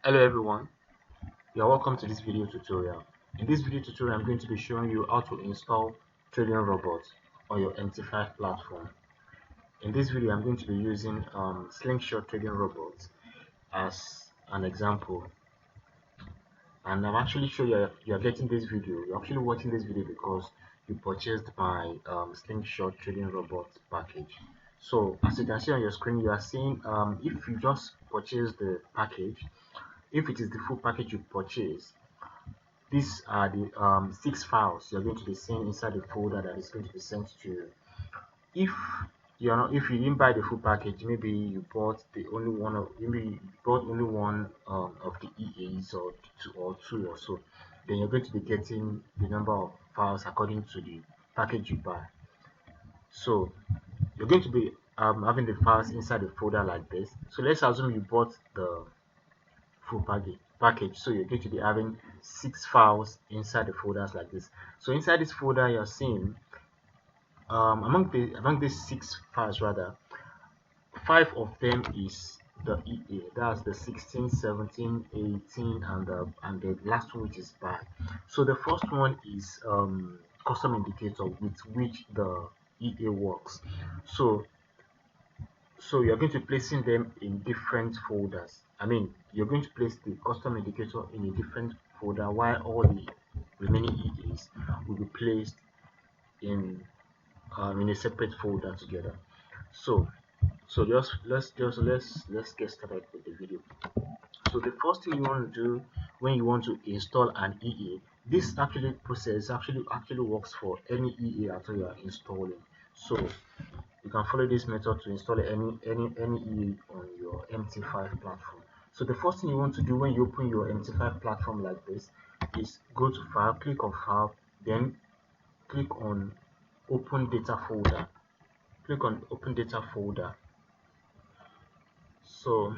Hello everyone, you are welcome to this video tutorial. In this video tutorial, I'm going to be showing you how to install trading robots on your MT5 platform. In this video, I'm going to be using slingshot trading robots as an example. And I'm actually sure you're getting this video. You're actually watching this video because you purchased my slingshot trading robot package. So as you can see on your screen, you are seeing if you just purchase the package, if it is the full package you purchase, these are the 6 files you're going to be seeing inside the folder that is going to be sent to you. If if you didn't buy the full package, maybe you bought only one of the EAs or two or so, then you're going to be getting the number of files according to the package you buy. So you're going to be having the files inside the folder like this. So let's assume you bought the full package, so you're going to be having 6 files inside the folders like this. So inside this folder, you're seeing among these 6 files, rather 5 of them is the EA, that's the 16, 17, 18, and the last one, which is buy. So the first one is custom indicator, with which the EA works. So you're going to be placing them in different folders. You're going to place the custom indicator in a different folder, while all the remaining EAs will be placed in a separate folder together. So let's get started with the video. So the first thing you want to do when you want to install an EA, this process actually works for any EA after you are installing. So you can follow this method to install any EA on your MT5 platform. So the first thing you want to do when you open your MT5 platform like this is go to File, click on File, then click on Open Data Folder. Click on Open Data Folder. So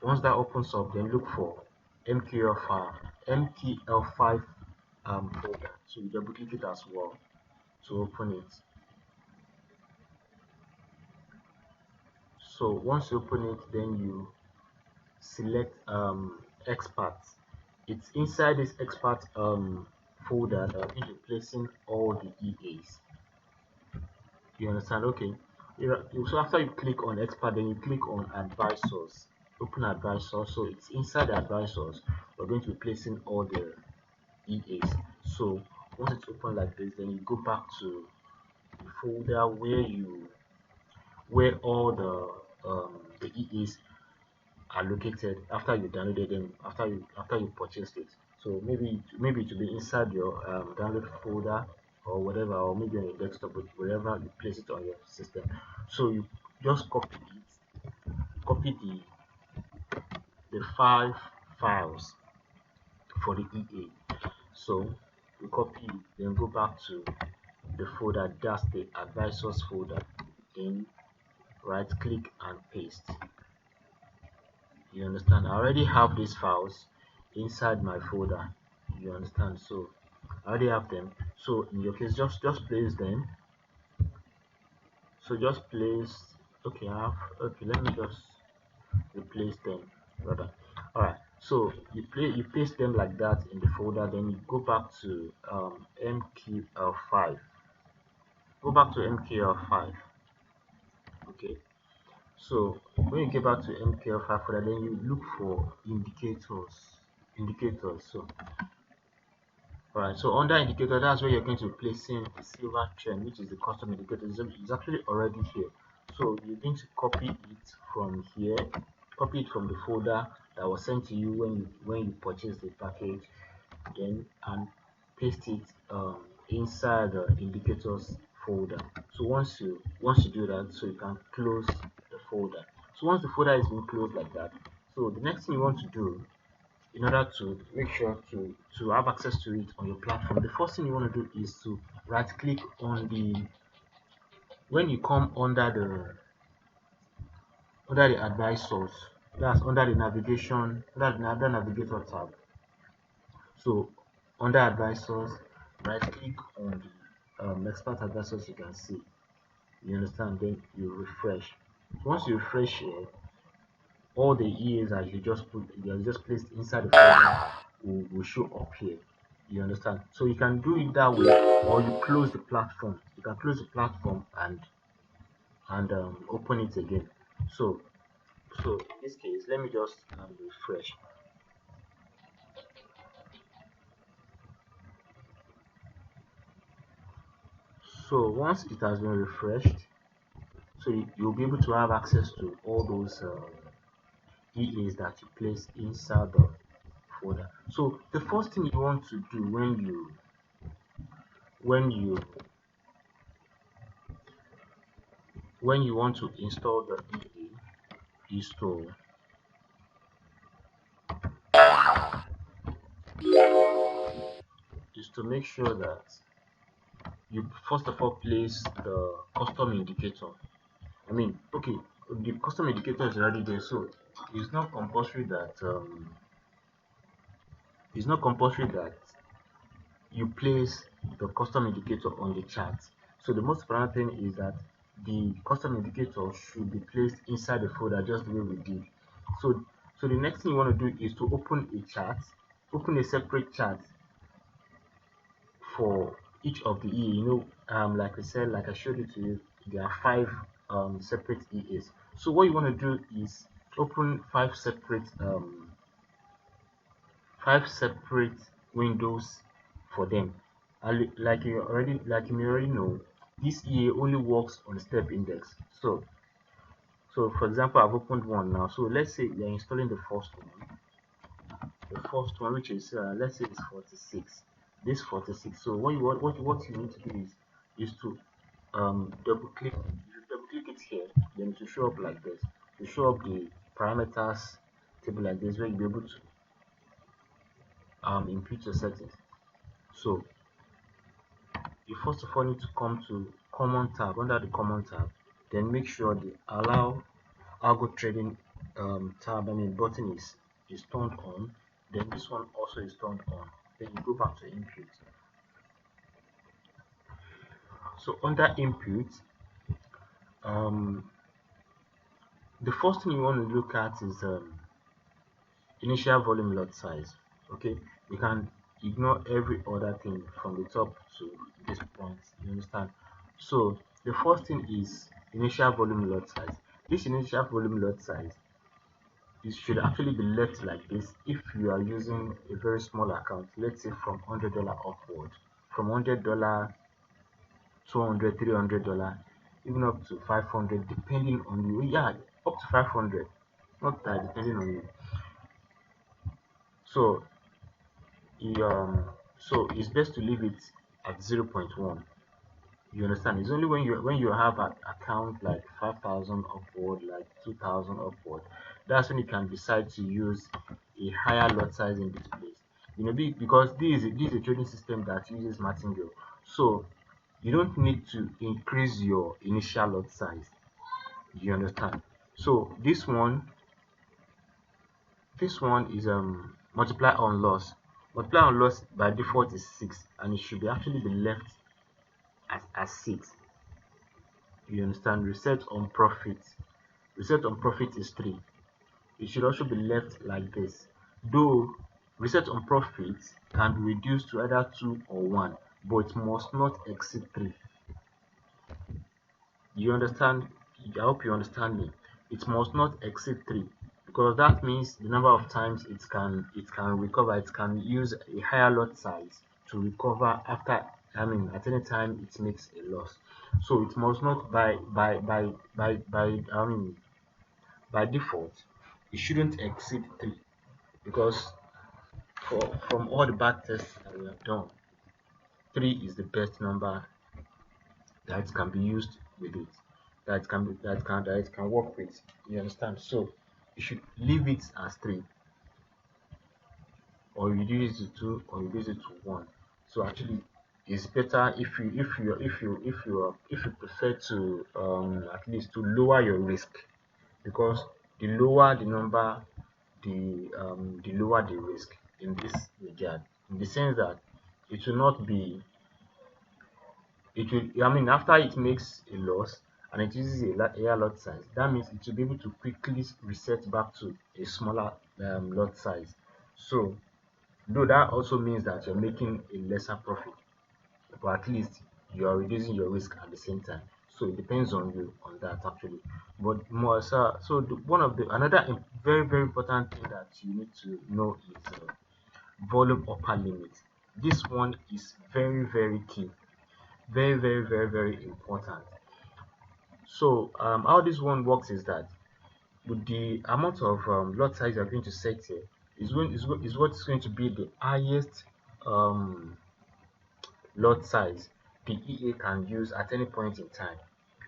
once that opens up, then look for 𝗥𝗘𝗖𝗢𝗠𝗘𝗏 folder. So you double click it as well to open it. So once you open it, then you select experts. It's inside this expert folder that I'm going to be placing all the EAs. You understand? Okay. So after you click on expert, then you click on advisors. Open advisors. So it's inside the advisors we're going to be placing all the EAs. So once it's open like this, then you go back to the folder where all the EAs are located after you downloaded them, after you purchased it. So maybe it will be inside your download folder or whatever, or maybe on your desktop, but wherever you place it on your system. So you just copy the 5 files for the EA. So you copy it, then go back to the folder, that's the advisors folder, then right click and paste. You understand? I already have these files inside my folder. You understand? So I already have them. So in your case, just place them. So just place. Okay, let me just replace them rather. All right. So you paste them like that in the folder. Then you go back to 𝗥𝗘𝗖𝗢𝗏. Go back to 𝗥𝗘𝗖𝗢𝗏. Okay. So when you get back to 𝗥𝗘𝗖𝗢𝗏 folder, then you look for indicators. So alright, so under indicator, that's where you're going to be placing the silver trend, which is the custom indicator. It's actually already here. So you're going to copy it from here, copy it from the folder that was sent to you when you purchased the package, then and paste it inside the indicators folder. So once you do that, so you can close the folder. So once the folder is being closed like that, so the next thing you want to do in order to make sure to have access to it on your platform, the first thing you want to do is to right click on when you come under the advisors, that's under the navigation, under navigator tab. So under advisors, right click on the expert advisors. You can see, you understand, then you refresh. So once you refresh here, all the EAs that you just placed inside the folder will show up here. You understand? So you can do it that way, or you close the platform. You can close the platform and open it again. So in this case, let me just refresh. So once it has been refreshed, so you'll be able to have access to all those EAs that you place inside the folder. So the first thing you want to do when you want to install the EA is to make sure that you first of all place the custom indicator. I mean, okay, the custom indicator is already there, so it's not compulsory that you place the custom indicator on the chart. So the most important thing is that the custom indicator should be placed inside the folder, just the way we did. So the next thing you want to do is to open a separate chart for each of the EA. Like I said, like I showed it to you, there are 5 separate EAs. So what you want to do is open 5 separate windows for them. And like you may already know, this EA only works on the step index. So for example, I've opened one now. So let's say you're installing the first one, which is let's say it's 46. This 46. So what you need to do is to double click. If you double click it here, then it will show up like this. To show up the parameters table like this, where you'll be able to input your settings. So you first of all need to come to common tab. Under the common tab, then make sure the allow algo trading button is turned on. Then this one also is turned on. Then you go back to input. So under input, the first thing you want to look at is initial volume lot size. Okay, you can ignore every other thing from the top to this point. You understand? So the first thing is initial volume lot size. This initial volume lot size, it should actually be left like this if you are using a very small account. Let's say from $100 upward, from $100, $200, $300, even up to $500, depending on you. Yeah, up to $500, not that, depending on you. So it's best to leave it at 0.1. You understand? It's only when you have an account like 5,000 upward, like 2,000 upward, that's when you can decide to use a higher lot size in this place. Because this is a trading system that uses martingale, so you don't need to increase your initial lot size. You understand? So this one is multiply on loss. Multiply on loss by default is 6, and it should actually be left as 6. You understand? Reset on profit is 3. It should also be left like this, though reset on profit can be reduced to either 2 or 1, but it must not exceed 3. You understand? I hope you understand me. It must not exceed 3, because that means the number of times it can recover. It can use a higher lot size to recover after, at any time it makes a loss. So it must not by default, it shouldn't exceed 3, because from all the back tests that we have done, 3 is the best number that can be used with it, that it can work with. You understand? So you should leave it as 3, or reduce it to 2, or reduce it to 1. So actually, it's better if you prefer to at least to lower your risk, because the lower the number, the lower the risk in this regard, in the sense that it will not be, after it makes a loss, and it uses a higher lot size, that means it will be able to quickly reset back to a smaller lot size. So though that also means that you're making a lesser profit, but at least you are reducing your risk at the same time. So it depends on you on that actually. But more so one of the another very very important thing that you need to know is volume upper limit. This one is very very key, very important. So how this one works is that with the amount of lot size you're going to set here is what's going to be the highest lot size the EA can use at any point in time.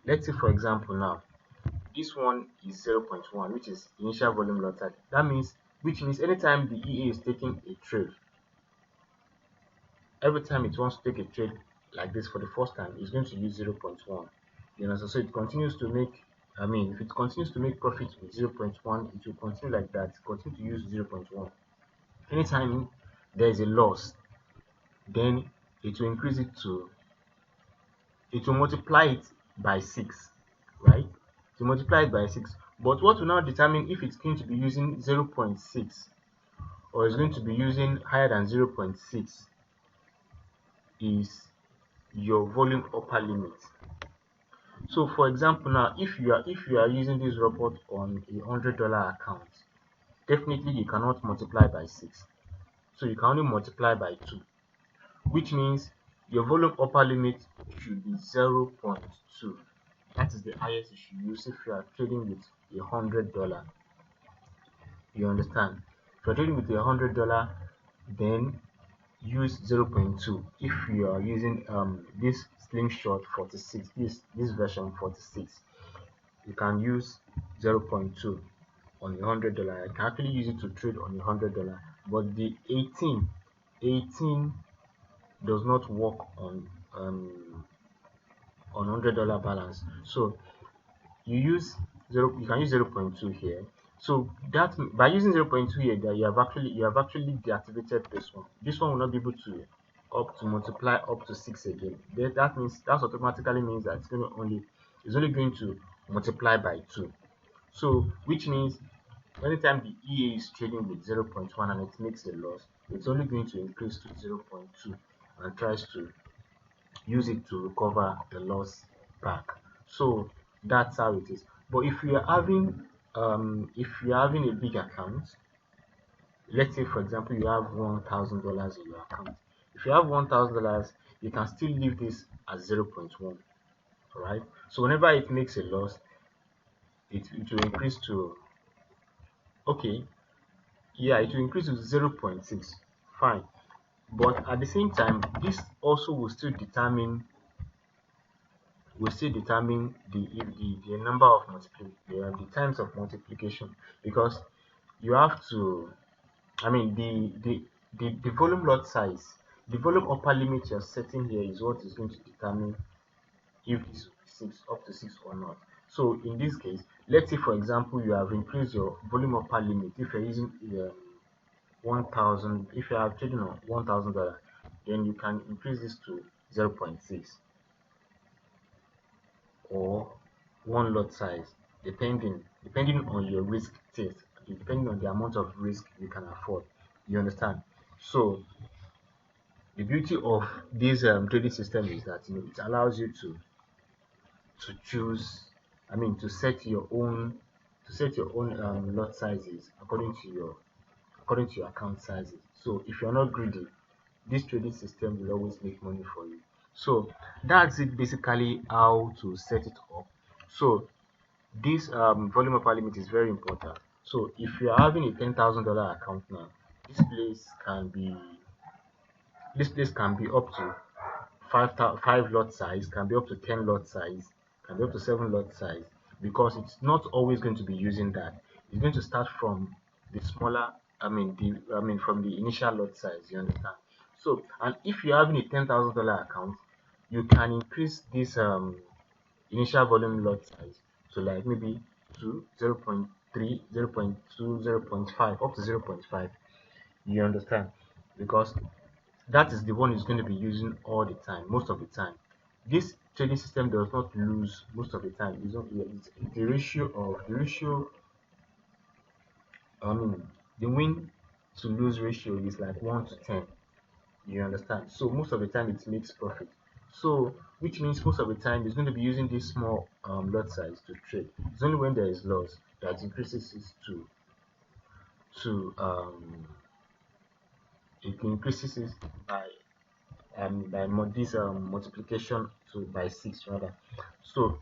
Let's say for example now this one is 0.1, which is initial volume lot size. Which means anytime the EA is taking a trade, every time it wants to take a trade like this for the first time, it's going to use 0.1. You know, so it continues to make, if it continues to make profit with 0.1, it will continue like that, continue to use 0.1. Anytime there is a loss, then it will increase it to, it will multiply it by 6, right? To multiply it by 6. But what will now determine if it's going to be using 0.6 or is going to be using higher than 0.6 is your volume upper limit. So for example now, if you are using this report on a $100 account, definitely you cannot multiply by 6. So you can only multiply by 2, which means your volume upper limit should be 0.2. That is the highest you should use if you are trading with $100. You understand? If you're trading with $100, then use 0.2. If you are using this slingshot 46, this version 46, you can use 0.2 on $100. You can actually use it to trade on $100, but the 18 does not work on $100 balance. So you can use 0.2 here. So that by using 0.2 here, that you have actually deactivated this one. This one will not be able to multiply up to 6 again. That automatically means that it's only going to multiply by 2. So which means anytime the EA is trading with 0.1 and it makes a loss, it's only going to increase to 0.2 and tries to use it to recover the loss back. So that's how it is. But if you are having a big account, let's say for example you have $1,000 in your account. If you have $1,000, you can still leave this at 0.1. Alright, so whenever it makes a loss, it will increase to, okay, yeah, it will increase to 0.6. Fine, but at the same time, this also will still determine the number of the times of multiplication, because you have to, the volume lot size, the volume upper limit you're setting here is what is going to determine if this will be 6 up to 6 or not. So in this case, let's say for example you have increased your volume upper limit. If you're using 1,000, if you are trading on $1,000, then you can increase this to 0.6 or one lot size, depending on your risk test, depending on the amount of risk you can afford. You understand? So the beauty of this trading system is that it allows you to choose, to set your own lot sizes according to your account sizes. So if you're not greedy, this trading system will always make money for you. So that's it, basically how to set it up. So this volume upper limit is very important. So if you are having a $10,000 account now, this place can be up to 5 lot size, can be up to 10 lot size, can be up to 7 lot size, because it's not always going to be using that. It's going to start from the smaller, from the initial lot size. You understand? So, and if you're having a $10,000 account, you can increase this initial volume lot size to like maybe 2, 0.3, 0.2, 0.5, up to 0.5. You understand? Because that is the one is going to be using all the time, most of the time. This trading system does not lose most of the time. It's not, it's the ratio I mean the win to lose ratio is like 1 to 10. You understand? So most of the time it makes profit. So which means most of the time it's going to be using this small lot size to trade. It's only when there is loss that increases it to it increases it by this multiplication to by 6 rather. So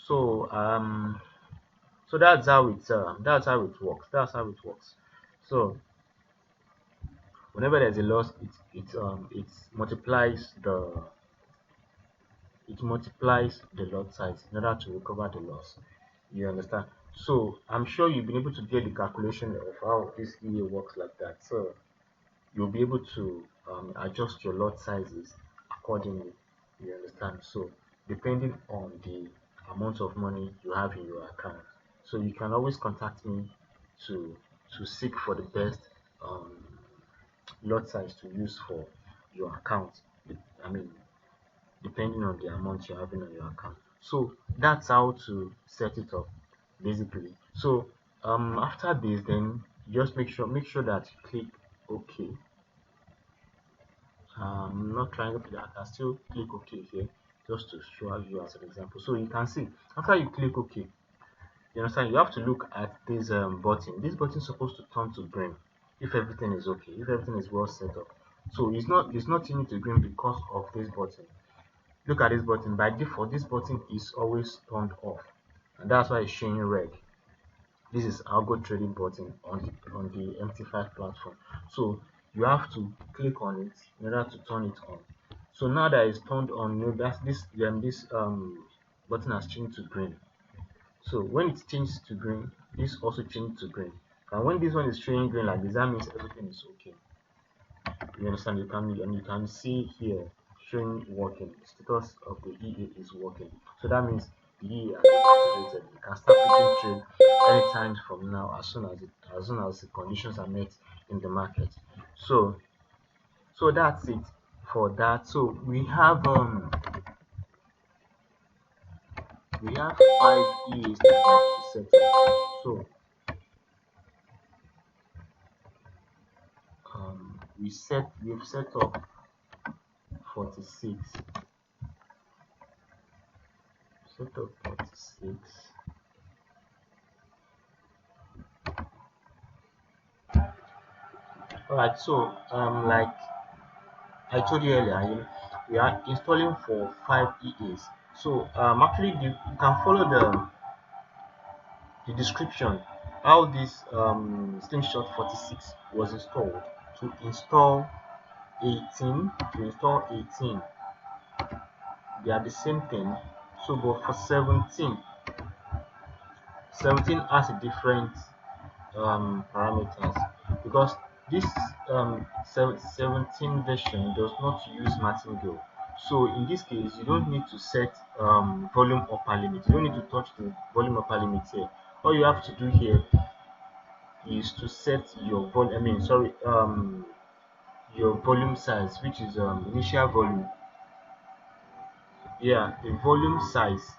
so um so that's how it works. So whenever there's a loss, it multiplies the lot size in order to recover the loss. You understand? So I'm sure you've been able to get the calculation of how this EA works like that. So you'll be able to adjust your lot sizes accordingly. You understand? So depending on the amount of money you have in your account, so you can always contact me to seek for the best um, lot size to use for your account. I mean, depending on the amount you're having on your account. So that's how to set it up basically. So after this, then just make sure that you click OK. I'm not trying to that. I can still click OK here just to show you as an example. So you can see after you click OK, you understand, you have to look at this button. This button is supposed to turn to green if everything is okay, if everything is well set up. So it's not turning to green because of this button. Look at this button. By default, this button is always turned off, and that's why it's showing red. This is algo trading button on the MT5 platform. So you have to click on it in order to turn it on. So now that it's turned on, that's this button has changed to green. So when it changes to green, this also changes to green. And when this one is showing green like this, that means everything is okay. You understand? You can see here showing working. The status of the EA is working. So that means the EA has been activated. You can start picking trade anytime from now as soon as the conditions are met in the market. So that's it for that. So we have 5 EAs that we have to set up. So we've set up 46. Set up 46. Alright, so like I told you earlier, we are installing for 5 EAs. So actually you can follow the description how this slingshot 46 was installed. To install 18, they are the same thing. So but for 17 has a different parameters because this 17 version does not use martingale. So in this case, you don't need to set volume upper limit. You don't need to touch the volume upper limit here. All you have to do here is to set your volume. Your volume size, which is initial volume. Yeah, the volume size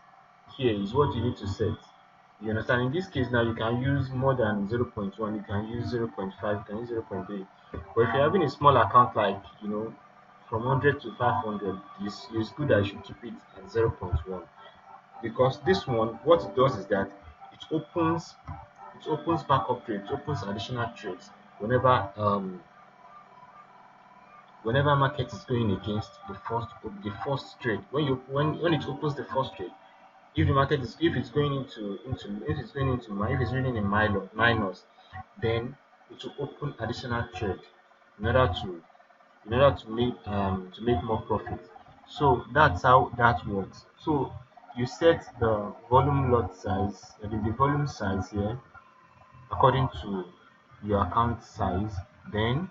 here is what you need to set. You understand? In this case now you can use more than 0.1, you can use 0.5, you can use 0.3. But if you're having a small account like from 100 to 500, it's good that you should keep it at 0.1 because this one what it does is that it opens backup trades, it opens additional trades whenever market is going against the first trade. When it opens the first trade, if the market is if it's going if it's reading in minus, then it will open additional trade in order to make more profit. So that's how that works. So you set the volume lot size, the volume size here according to your account size, then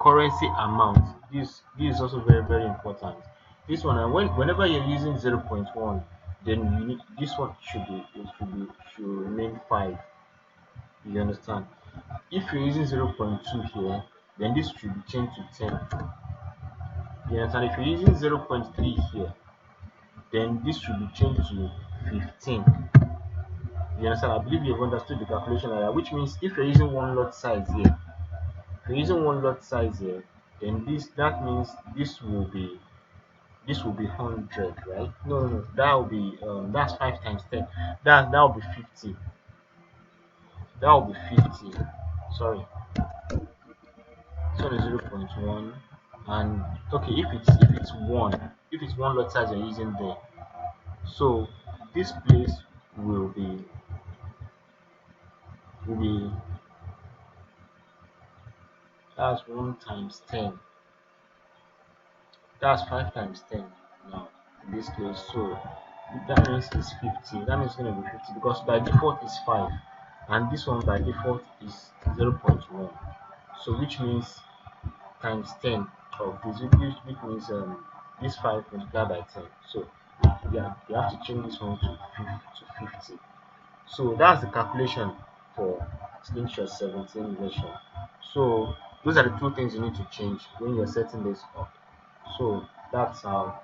currency amount. This is also very very important. This one, and whenever you're using 0.1, then you need this one should remain 5. You understand? If you're using 0.2 here, then this should be changed to 10. You understand? If you're using 0.3 here, then this should be changed to 15. You understand? I believe you've understood the calculation area, which means if you're using one lot size here, then that means this will be 100, right? No, that will be that's 5 times 10. That will be 50. That will be 50. Sorry, so 0.1. And okay, if it's one lot size you're using there, so this place will be will be that's 1 times 10. That's 5 times 10 now in this case. So that means it's 50. That means it's going to be 50 because by default is 5, and this one by default is 0.1. So which means times 10 of this, which means this 5 multiplied by 10. So yeah, you have to change this one to 50. So that's the calculation for slingshot 17 version. So those are the two things you need to change when you're setting this up. So that's how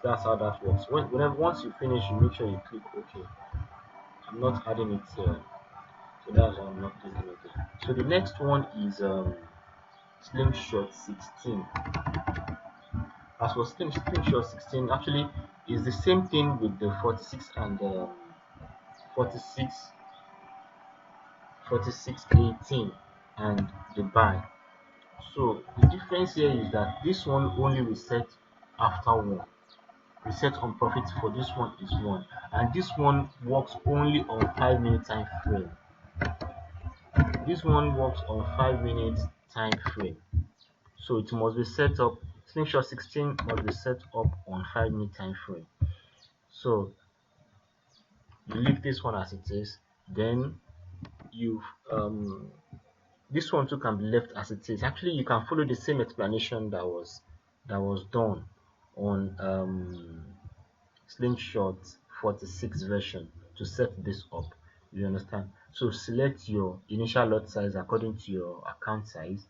that works. Once you finish, you make sure you click OK. I'm not adding it here, so that's why I'm not clicking it here. So the next one is slingshot 16. As for slingshot 16, actually is the same thing with the 46 and 4618 and the buy. So the difference here is that this one only reset after 1. Reset on profit for this one is 1, and this one works only on 5-minute time frame. This one works on 5-minute time frame, so it must be set up. Slingshot 16 must be set up on 5-minute time frame. So you leave this one as it is, then you this one too can be left as it is. Actually, you can follow the same explanation that was done on slingshot 46 version to set this up. You understand? So select your initial lot size according to your account size.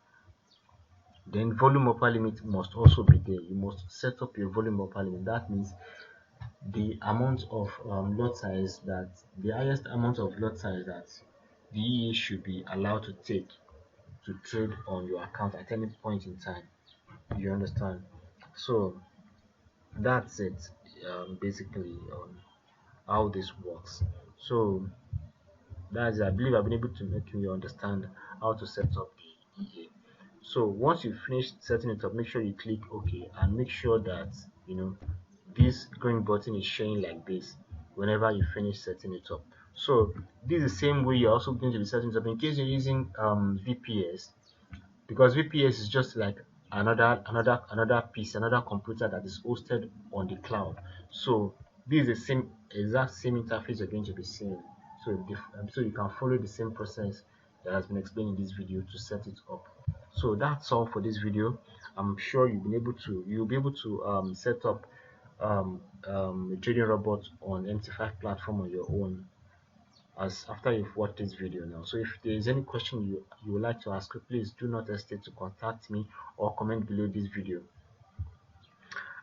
Then volume upper limit must also be there. You must set up your volume upper limit. That means the amount of lot size, that the highest amount of lot size that the EA should be allowed to take to trade on your account at any point in time. You understand? So that's it, basically, on how this works. So that's it. I believe I've been able to make you understand how to set up the EA. So once you finish setting it up, make sure you click OK, and make sure that this green button is showing like this whenever you finish setting it up. So this is the same way you're also going to be setting it up in case you're using VPS, because VPS is just like another computer that is hosted on the cloud. So this is the exact same interface you're going to be seeing. So you can follow the same process that has been explained in this video to set it up. So that's all for this video. I'm sure you'll be able to set up a trading robot on MT5 platform on your own as after you've watched this video now. So if there is any question you would like to ask, please do not hesitate to contact me or comment below this video,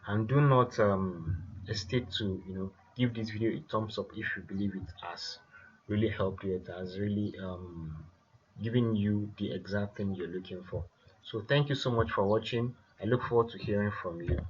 and do not hesitate to give this video a thumbs up if you believe it has really helped you, it has really given you the exact thing you're looking for. So thank you so much for watching. I look forward to hearing from you.